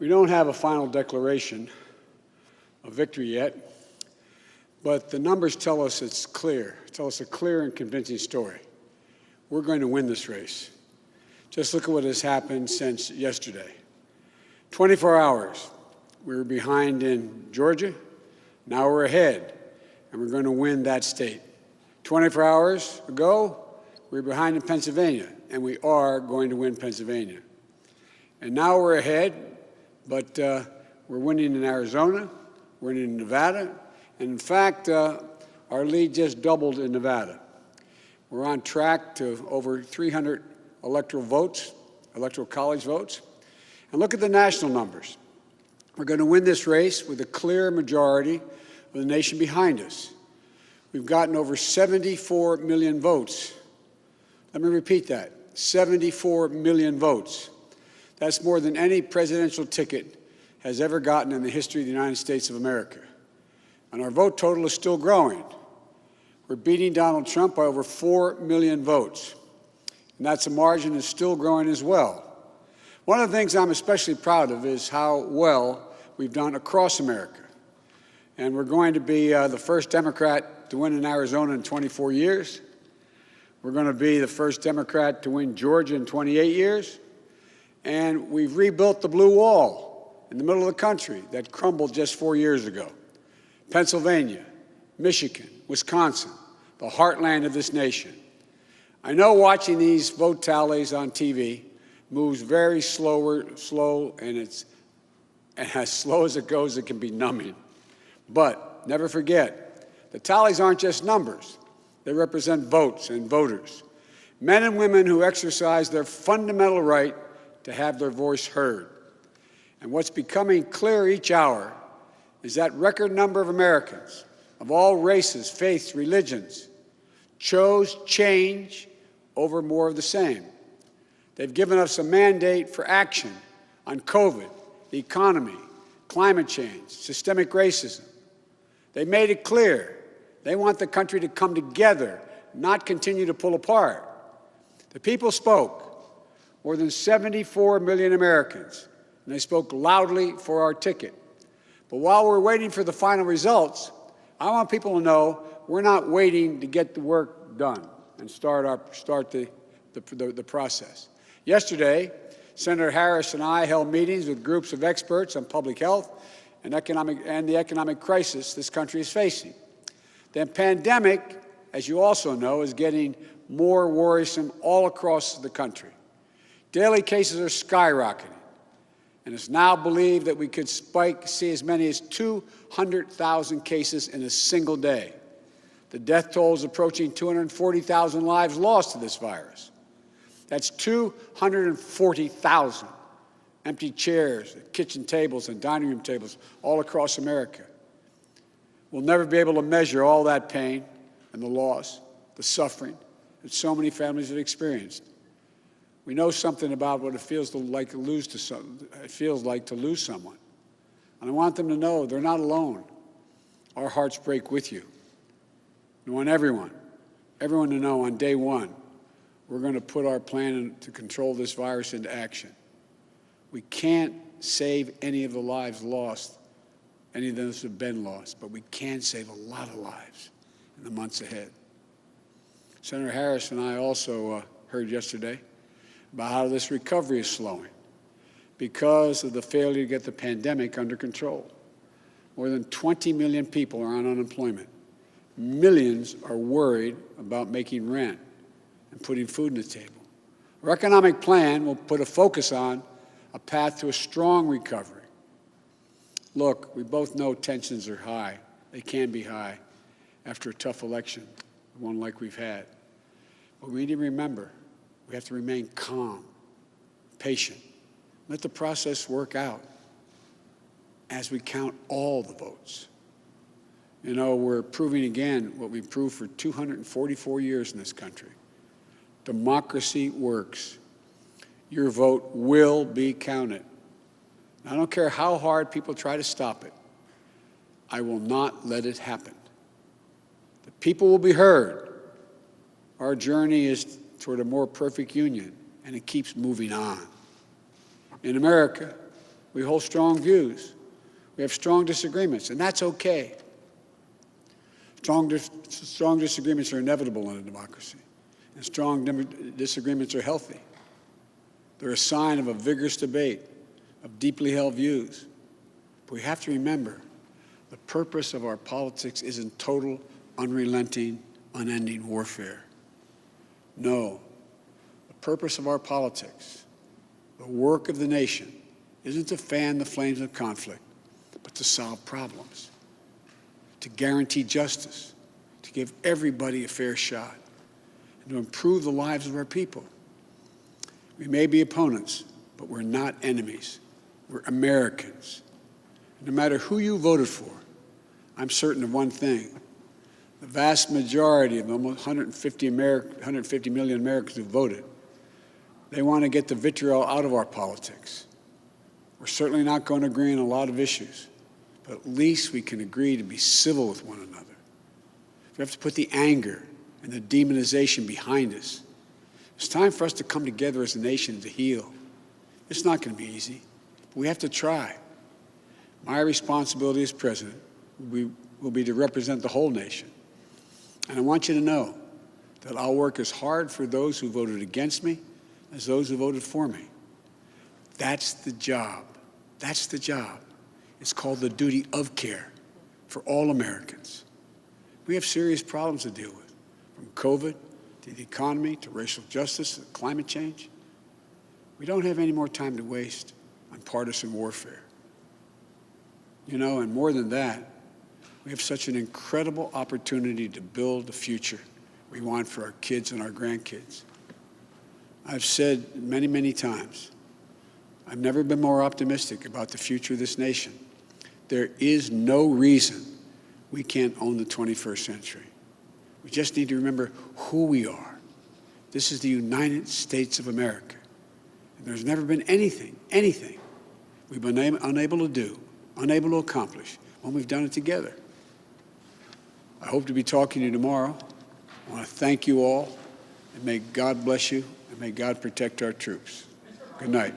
We don't have a final declaration of victory yet, but the numbers tell us it's clear, tell us a clear and convincing story. We're going to win this race. Just look at what has happened since yesterday. 24 hours, we were behind in Georgia. Now we're ahead, and we're going to win that state. 24 hours ago, we were behind in Pennsylvania, and we are going to win Pennsylvania. And now we're ahead, but we're winning in Arizona, we're winning in Nevada, and in fact, our lead just doubled in Nevada. We're on track to over 300 electoral votes, electoral college votes. And look at the national numbers. We're going to win this race with a clear majority of the nation behind us. We've gotten over 74 million votes. Let me repeat that, 74 million votes. That's more than any presidential ticket has ever gotten in the history of the United States of America. And our vote total is still growing. We're beating Donald Trump by over 4 million votes. And that's a margin that's still growing as well. One of the things I'm especially proud of is how well we've done across America. And we're going to be the first Democrat to win in Arizona in 24 years. We're going to be the first Democrat to win Georgia in 28 years. And we've rebuilt the blue wall in the middle of the country that crumbled just 4 years ago. Pennsylvania, Michigan, Wisconsin, the heartland of this nation. I know watching these vote tallies on TV moves very slow, and it's as slow as it goes, it can be numbing. But never forget, the tallies aren't just numbers. They represent votes and voters, men and women who exercise their fundamental right to have their voice heard. And what's becoming clear each hour is that record number of Americans of all races, faiths, religions chose change over more of the same. They've given us a mandate for action on COVID, the economy, climate change, systemic racism. They made it clear they want the country to come together, not continue to pull apart. The people spoke, more than 74 million Americans, and they spoke loudly for our ticket. But while we're waiting for the final results, I want people to know we're not waiting to get the work done and start the process. Yesterday, Senator Harris and I held meetings with groups of experts on public health and the economic crisis this country is facing. The pandemic, as you also know, is getting more worrisome all across the country. Daily cases are skyrocketing, and it's now believed that we could see as many as 200,000 cases in a single day. The death toll is approaching 240,000 lives lost to this virus. That's 240,000 empty chairs, kitchen tables, and dining room tables all across America. We'll never be able to measure all that pain and the loss, the suffering that so many families have experienced. We know something about what it feels like to lose someone. And I want them to know they're not alone. Our hearts break with you. I want everyone to know on day one, we're going to put our plan to control this virus into action. We can't save any of the lives lost, any of those have been lost, but we can save a lot of lives in the months ahead. Senator Harris and I also heard yesterday about how this recovery is slowing because of the failure to get the pandemic under control. More than 20 million people are on unemployment. Millions are worried about making rent and putting food on the table. Our economic plan will put a focus on a path to a strong recovery. Look, we both know tensions are high. They can be high after a tough election, one like we've had. But we need to remember, we have to remain calm, patient. Let the process work out as we count all the votes. You know, we're proving again what we've proved for 244 years in this country. Democracy works. Your vote will be counted. I don't care how hard people try to stop it. I will not let it happen. The people will be heard. Our journey is toward a more perfect union, and it keeps moving on. In America, We hold strong views. We have strong disagreements, and that's okay. Strong disagreements are inevitable in a democracy, and strong disagreements are healthy. They're a sign of a vigorous debate, of deeply held views. But we have to remember, the purpose of our politics isn't total, unrelenting, unending warfare. No, the purpose of our politics, the work of the nation, isn't to fan the flames of conflict, but to solve problems, to guarantee justice, to give everybody a fair shot, and to improve the lives of our people. We may be opponents, but we're not enemies. We're Americans. No matter who you voted for, I'm certain of one thing. The vast majority of almost 150 million Americans who voted, they want to get the vitriol out of our politics. We're certainly not going to agree on a lot of issues, but at least we can agree to be civil with one another. We have to put the anger and the demonization behind us. It's time for us to come together as a nation to heal. It's not going to be easy, but we have to try. My responsibility as president will be to represent the whole nation. And I want you to know that I'll work as hard for those who voted against me as those who voted for me. That's the job. That's the job. It's called the duty of care for all Americans. We have serious problems to deal with, from COVID to the economy to racial justice to climate change. We don't have any more time to waste on partisan warfare. You know, and more than that, we have such an incredible opportunity to build the future we want for our kids and our grandkids. I've said many, many times, I've never been more optimistic about the future of this nation. There is no reason we can't own the 21st century. We just need to remember who we are. This is the United States of America. And there's never been anything we've been unable to do, unable to accomplish when we've done it together. I hope to be talking to you tomorrow. I want to thank you all, and may God bless you, and may God protect our troops. Good night.